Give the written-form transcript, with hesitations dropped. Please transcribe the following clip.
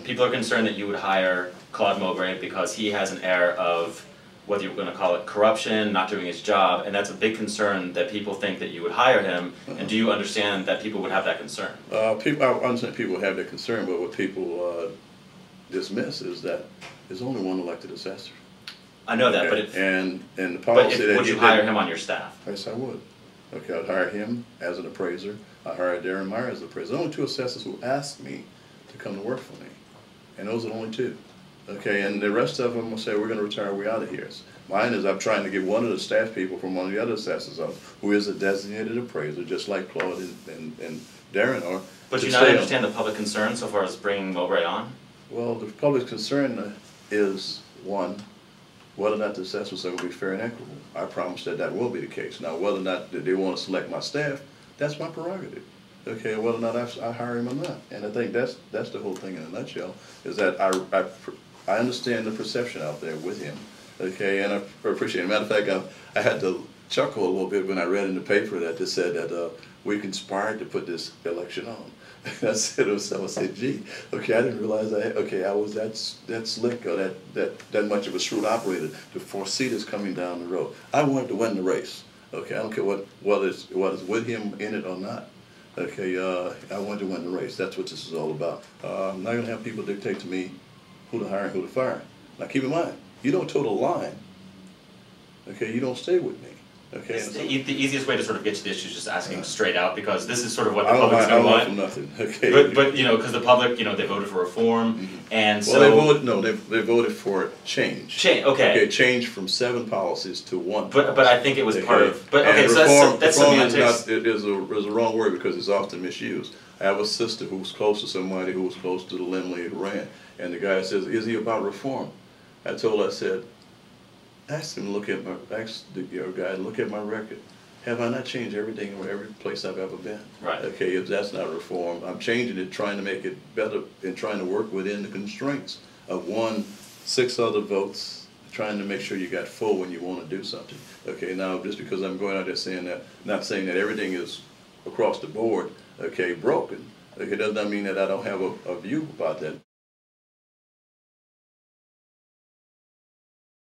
People are concerned that you would hire Claude Mowbray because he has an air of, whether you're going to call it corruption, not doing his job, and that's a big concern that people think that you would hire him. And do you understand that people would have that concern? I understand people have that concern, but what people dismiss is that there's only one elected assessor. I know that, okay. but the policy that would you hire him on your staff? Yes, I would. Okay, I'd hire him as an appraiser. I hired Darren Meyer as an appraiser. There are only two assessors who asked me to come to work for me, and those are the only two. Okay, and the rest of them will say, we're going to retire, we're out of here. Mine is I'm trying to get one of the staff people from one of the other assessors who is a designated appraiser, just like Claude and Darren are. But do you not understand the public concern so far as bringing Mowbray on? Well, the public concern is, one, whether or not the assessments are going to be fair and equitable. I promise that that will be the case. Now, whether or not they want to select my staff, that's my prerogative. Okay, whether or not I hire him or not. And I think that's the whole thing in a nutshell, is that I understand the perception out there with him. Okay, and I appreciate it. Matter of fact, I had to chuckle a little bit when I read in the paper that they said that we conspired to put this election on. I said, gee, okay, I didn't realize I was that slick or that much of a shrewd operator to foresee this coming down the road. I wanted to win the race. Okay, I don't care whether it's with him in it or not. Okay, I wanted to win the race. That's what this is all about. I'm not going to have people dictate to me who to hire and who to fire. Now keep in mind, you don't toe the line. Okay, you don't stay with me. Okay. The easiest way to sort of get to the issue is just asking straight out, because this is sort of what the public's going to want. I don't want for nothing. Okay. But you know, because the public, they voted for reform, and so they voted for change. Change. Okay. Change from 7 policies to 1. But I think it was part of. But okay, so reform, that's semantics. Is a wrong word because it's often misused. I have a sister who's close to somebody who was close to the landlady who ran, and the guy says, "Is he about reform?" I told her, I said, ask him to look at look at my record. Have I not changed everything in every place I've ever been? Right. Okay, if that's not reform, I'm changing it, trying to make it better, and trying to work within the constraints of 6 other votes, trying to make sure you got full when you want to do something. Okay, now just because I'm going out there saying that, not saying that everything is across the board, okay, broken. Okay, does not mean that I don't have a view about that.